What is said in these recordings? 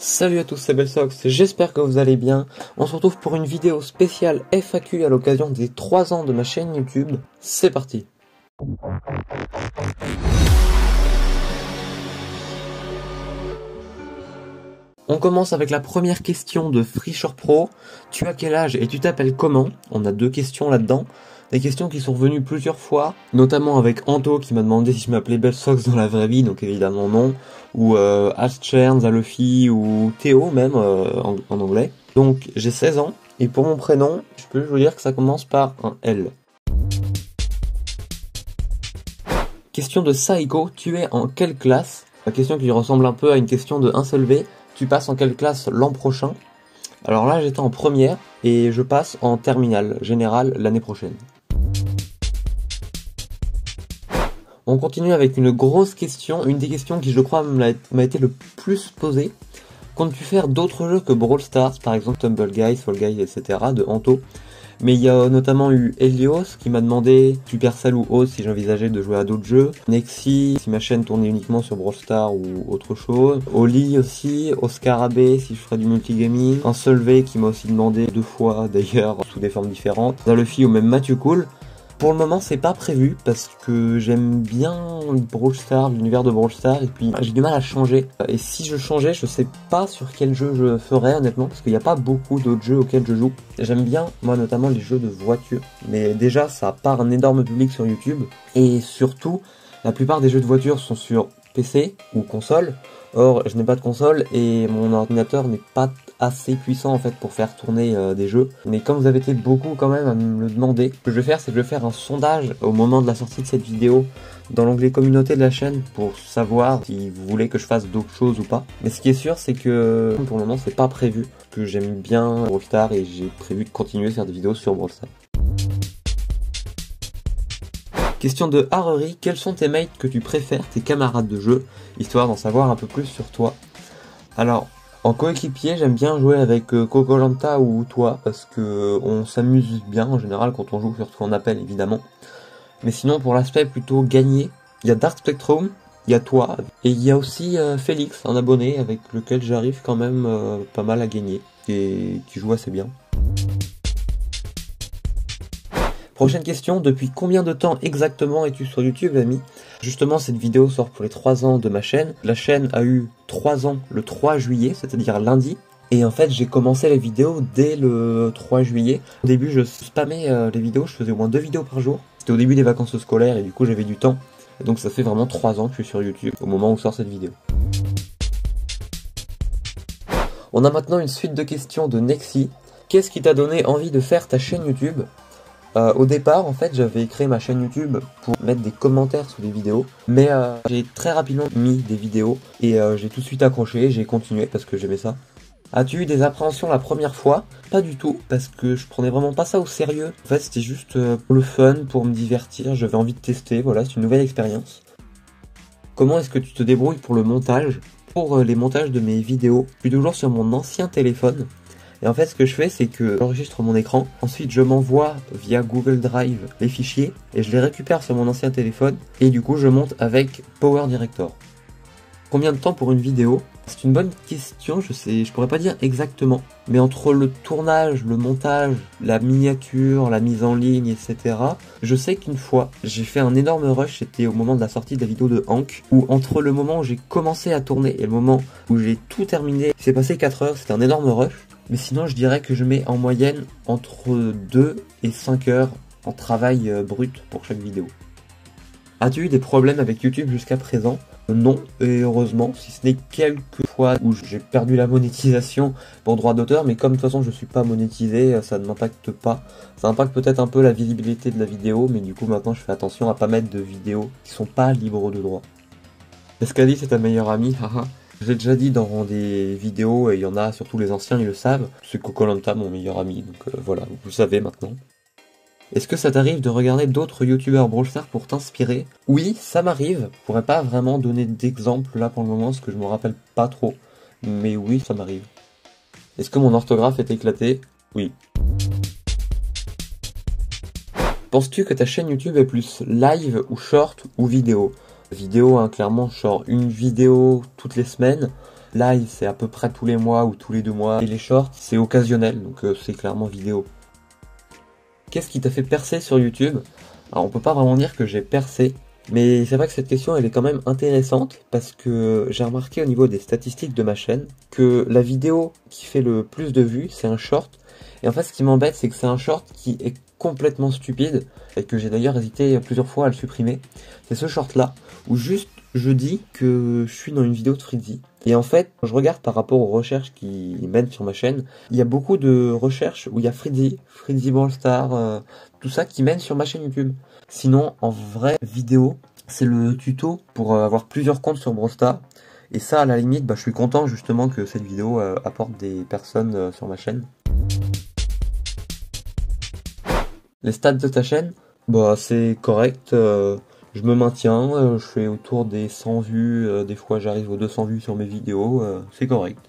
Salut à tous, c'est Belsox, j'espère que vous allez bien. On se retrouve pour une vidéo spéciale FAQ à l'occasion des 3 ans de ma chaîne YouTube. C'est parti. On commence avec la première question de Freeshore Pro. Tu as quel âge et tu t'appelles comment? On a 2 questions là-dedans. Des questions qui sont revenues plusieurs fois, notamment avec Anto qui m'a demandé si je m'appelais Belsox dans la vraie vie, donc évidemment non, ou Aschern, Zalofi, ou Théo même en anglais. Donc j'ai 16 ans, et pour mon prénom, je peux vous dire que ça commence par un L. Question de Saiko, tu es en quelle classe? La question qui ressemble un peu à une question de 1 seul V, tu passes en quelle classe l'an prochain? Alors là j'étais en première, et je passe en terminale générale l'année prochaine. On continue avec une grosse question, une des questions qui je crois m'a été le plus posée. Comptes-tu faire d'autres jeux que Brawl Stars, par exemple Tumble Guys, Fall Guys, etc. de Anto? Mais il y a notamment eu Helios qui m'a demandé, Supercell ou Oz si j'envisageais de jouer à d'autres jeux, Nexi si ma chaîne tournait uniquement sur Brawl Stars ou autre chose, Oli aussi, Oscar AB si je ferais du multigaming, un Solvay qui m'a aussi demandé 2 fois d'ailleurs sous des formes différentes, Zalofi ou même Mathieu Cool. Pour le moment c'est pas prévu parce que j'aime bien Brawl Stars, l'univers de Brawl Stars, et puis j'ai du mal à changer. Et si je changeais, je sais pas sur quel jeu je ferais honnêtement, parce qu'il n'y a pas beaucoup d'autres jeux auxquels je joue. J'aime bien moi notamment les jeux de voiture, mais déjà ça part un énorme public sur YouTube, et surtout la plupart des jeux de voiture sont sur PC ou console. Or je n'ai pas de console et mon ordinateur n'est pas assez puissant en fait pour faire tourner des jeux. Mais comme vous avez été beaucoup quand même à me le demander, ce que je vais faire c'est que je vais faire un sondage au moment de la sortie de cette vidéo dans l'onglet communauté de la chaîne pour savoir si vous voulez que je fasse d'autres choses ou pas. Mais ce qui est sûr c'est que pour le moment c'est pas prévu, que j'aime bien Brawl Stars et j'ai prévu de continuer à faire des vidéos sur Brawl Stars. Question de Harry, quels sont tes mates que tu préfères, tes camarades de jeu, histoire d'en savoir un peu plus sur toi? Alors, en coéquipier, j'aime bien jouer avec Kokolanta ou toi, parce que on s'amuse bien en général quand on joue, surtout en appel évidemment. Mais sinon, pour l'aspect plutôt gagné, il y a Dark Spectrum, il y a toi, et il y a aussi Félix, un abonné avec lequel j'arrive quand même pas mal à gagner, et qui joue assez bien. Prochaine question, depuis combien de temps exactement es-tu sur YouTube, ami? Justement, cette vidéo sort pour les 3 ans de ma chaîne. La chaîne a eu 3 ans le 3 juillet, c'est-à-dire lundi. Et en fait, j'ai commencé les vidéos dès le 3 juillet. Au début, je spammais les vidéos, je faisais au moins 2 vidéos par jour. C'était au début des vacances scolaires et du coup, j'avais du temps. Et donc, ça fait vraiment 3 ans que je suis sur YouTube, au moment où sort cette vidéo. On a maintenant une suite de questions de Nexi. Qu'est-ce qui t'a donné envie de faire ta chaîne YouTube? Au départ, en fait, j'avais créé ma chaîne YouTube pour mettre des commentaires sous les vidéos, mais j'ai très rapidement mis des vidéos et j'ai tout de suite accroché, j'ai continué parce que j'aimais ça. As-tu eu des appréhensions la première fois? Pas du tout, parce que je prenais vraiment pas ça au sérieux. En fait, c'était juste pour le fun, pour me divertir, j'avais envie de tester, voilà, c'est une nouvelle expérience. Comment est-ce que tu te débrouilles pour le montage? Pour les montages de mes vidéos, je suis toujours sur mon ancien téléphone. Et en fait, ce que je fais, c'est que j'enregistre mon écran, ensuite je m'envoie via Google Drive les fichiers, et je les récupère sur mon ancien téléphone, et du coup je monte avec Power Director. Combien de temps pour une vidéo? C'est une bonne question, je pourrais pas dire exactement, mais entre le tournage, le montage, la miniature, la mise en ligne, etc., je sais qu'une fois, j'ai fait un énorme rush, c'était au moment de la sortie de la vidéo de Hank, où entre le moment où j'ai commencé à tourner et le moment où j'ai tout terminé, il s'est passé 4 heures, c'était un énorme rush. Mais sinon, je dirais que je mets en moyenne entre 2 et 5 heures en travail brut pour chaque vidéo. As-tu eu des problèmes avec YouTube jusqu'à présent? Non, et heureusement, si ce n'est quelques fois où j'ai perdu la monétisation pour droit d'auteur, mais comme de toute façon je suis pas monétisé, ça ne m'impacte pas. Ça impacte peut-être un peu la visibilité de la vidéo, mais du coup maintenant je fais attention à pas mettre de vidéos qui sont pas libres de droit. Escali, c'est ta meilleure amie, haha. Je l'ai déjà dit dans des vidéos, et il y en a, surtout les anciens, ils le savent. C'est Kokolanta, mon meilleur ami, donc voilà, vous le savez maintenant. Est-ce que ça t'arrive de regarder d'autres youtubeurs Brawl Stars pour t'inspirer? Oui, ça m'arrive. Je pourrais pas vraiment donner d'exemple là pour le moment, parce que je me rappelle pas trop. Mais oui, ça m'arrive. Est-ce que mon orthographe est éclaté? Oui. Penses-tu que ta chaîne YouTube est plus live ou short ou vidéo? Vidéo, hein, clairement, genre une vidéo toutes les semaines. Live, c'est à peu près tous les mois ou tous les 2 mois. Et les shorts, c'est occasionnel, donc c'est clairement vidéo. Qu'est-ce qui t'a fait percer sur YouTube? Alors on peut pas vraiment dire que j'ai percé, mais c'est vrai que cette question elle est quand même intéressante parce que j'ai remarqué au niveau des statistiques de ma chaîne que la vidéo qui fait le plus de vues c'est un short. Et en fait ce qui m'embête c'est que c'est un short qui est complètement stupide et que j'ai d'ailleurs hésité plusieurs fois à le supprimer. C'est ce short là où juste je dis que je suis dans une vidéo de Freezy. Et en fait, quand je regarde par rapport aux recherches qui mènent sur ma chaîne, il y a beaucoup de recherches où il y a Freezy Brawl Stars, tout ça qui mène sur ma chaîne YouTube. Sinon, en vraie vidéo, c'est le tuto pour avoir plusieurs comptes sur Brawl Stars. Et ça, à la limite, je suis content justement que cette vidéo apporte des personnes sur ma chaîne. Les stats de ta chaîne, c'est correct. Je me maintiens, je fais autour des 100 vues, des fois j'arrive aux 200 vues sur mes vidéos, c'est correct.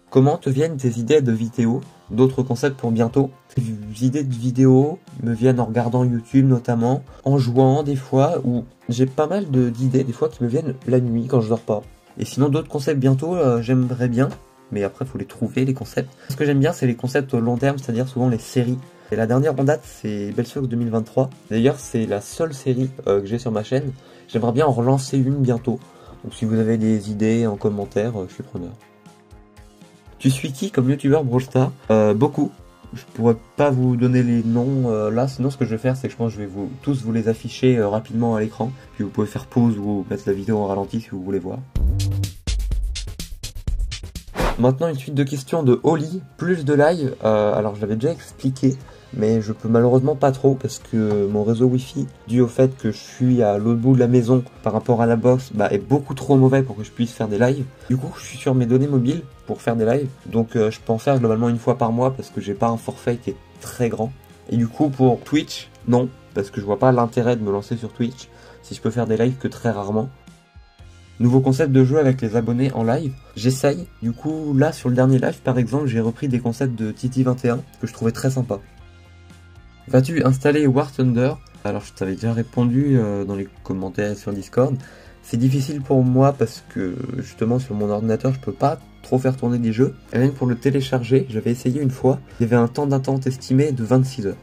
Comment te viennent tes idées de vidéos, d'autres concepts pour bientôt? Les idées de vidéos me viennent en regardant YouTube notamment, en jouant des fois, ou j'ai pas mal d'idées des fois qui me viennent la nuit quand je dors pas. Et sinon d'autres concepts bientôt, j'aimerais bien, mais après faut les trouver les concepts. Ce que j'aime bien c'est les concepts long terme, c'est-à-dire souvent les séries. Et la dernière en date c'est Bellsox 2023. D'ailleurs c'est la seule série que j'ai sur ma chaîne. J'aimerais bien en relancer une bientôt. Donc si vous avez des idées en commentaire, je suis preneur. Tu suis qui comme youtubeur Brawl Stars? Beaucoup. Je pourrais pas vous donner les noms là, sinon ce que je vais faire c'est que je pense que je vais tous vous les afficher rapidement à l'écran. Puis vous pouvez faire pause ou mettre la vidéo en ralenti si vous voulez voir. Maintenant une suite de questions de Oli, plus de live. Alors je l'avais déjà expliqué, mais je peux malheureusement pas trop parce que mon réseau wifi, dû au fait que je suis à l'autre bout de la maison par rapport à la box, est beaucoup trop mauvais pour que je puisse faire des lives. Du coup je suis sur mes données mobiles pour faire des lives, donc je peux en faire globalement une fois par mois parce que j'ai pas un forfait qui est très grand. Et du coup pour Twitch, non, parce que je vois pas l'intérêt de me lancer sur Twitch si je peux faire des lives que très rarement. Nouveau concept de jeu avec les abonnés en live, j'essaye. Du coup là sur le dernier live par exemple j'ai repris des concepts de Titi21 que je trouvais très sympa. Vas-tu installer War Thunder? Alors je t'avais déjà répondu dans les commentaires sur Discord. C'est difficile pour moi parce que justement sur mon ordinateur je peux pas trop faire tourner des jeux. Et même pour le télécharger, j'avais essayé une fois, il y avait un temps d'attente estimé de 26 heures.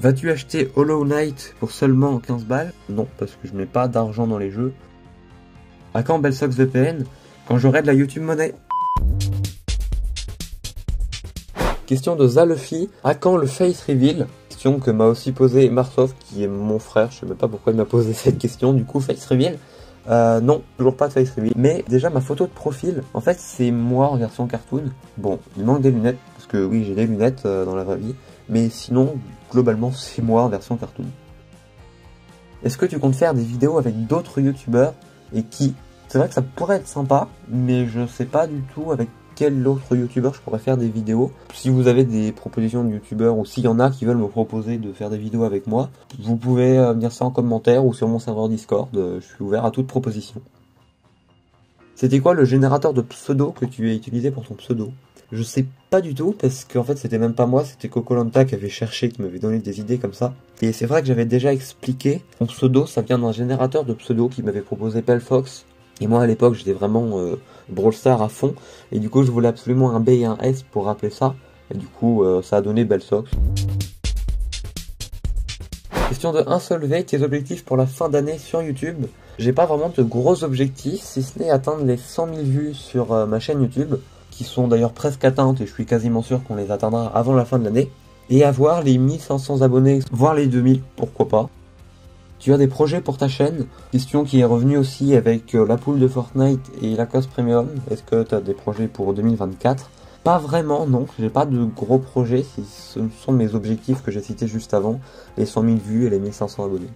Vas-tu acheter Hollow Knight pour seulement 15 balles? Non, parce que je mets pas d'argent dans les jeux. À quand Bellsox VPN? Quand j'aurai de la YouTube monnaie. Question de Zalefi, à quand le face reveal? Question que m'a aussi posé Marsoft, qui est mon frère, je sais même pas pourquoi il m'a posé cette question, du coup face reveal. Non, toujours pas de face reveal. Mais déjà ma photo de profil, en fait c'est moi en version cartoon. Bon, il manque des lunettes, parce que oui j'ai des lunettes dans la vraie vie, mais sinon globalement c'est moi en version cartoon. Est-ce que tu comptes faire des vidéos avec d'autres youtubeurs et qui? C'est vrai que ça pourrait être sympa, mais je sais pas du tout avec quel autre youtubeur je pourrais faire des vidéos. Si vous avez des propositions de youtubeurs ou s'il y en a qui veulent me proposer de faire des vidéos avec moi, vous pouvez me dire ça en commentaire ou sur mon serveur Discord, je suis ouvert à toute proposition. C'était quoi le générateur de pseudo que tu as utilisé pour ton pseudo? Je sais pas du tout parce qu'en fait c'était même pas moi, c'était Kokolanta qui avait cherché, qui m'avait donné des idées comme ça. Et c'est vrai que j'avais déjà expliqué, mon pseudo ça vient d'un générateur de pseudo qui m'avait proposé Pelfox. Et moi à l'époque j'étais vraiment Brawl Stars à fond, et du coup je voulais absolument un B et un S pour rappeler ça, et du coup ça a donné Bellsox. Question de 1solv, tes objectifs pour la fin d'année sur YouTube? J'ai pas vraiment de gros objectifs, si ce n'est atteindre les 100 000 vues sur ma chaîne YouTube, qui sont d'ailleurs presque atteintes et je suis quasiment sûr qu'on les atteindra avant la fin de l'année, et avoir les 1500 abonnés, voire les 2000, pourquoi pas. Tu as des projets pour ta chaîne? Question qui est revenue aussi avec la poule de Fortnite et la Lacoste Premium. Est-ce que tu as des projets pour 2024? Pas vraiment, non. J'ai pas de gros projets. Ce sont mes objectifs que j'ai cités juste avant. Les 100 000 vues et les 1500 abonnés.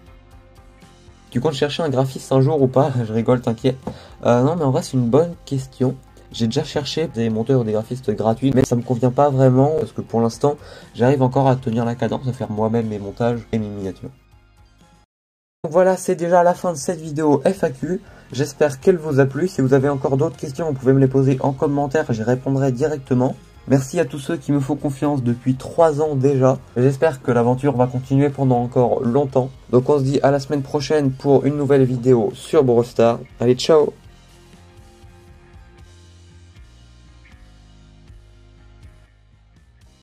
Tu comptes chercher un graphiste un jour ou pas? Je rigole, t'inquiète. Non, mais en vrai, c'est une bonne question. J'ai déjà cherché des monteurs ou des graphistes gratuits, mais ça me convient pas vraiment parce que pour l'instant, j'arrive encore à tenir la cadence, à faire moi-même mes montages et mes miniatures. Donc voilà, c'est déjà la fin de cette vidéo FAQ. J'espère qu'elle vous a plu. Si vous avez encore d'autres questions, vous pouvez me les poser en commentaire, j'y répondrai directement. Merci à tous ceux qui me font confiance depuis 3 ans déjà. J'espère que l'aventure va continuer pendant encore longtemps. Donc on se dit à la semaine prochaine pour une nouvelle vidéo sur Brawl Stars. Allez, ciao!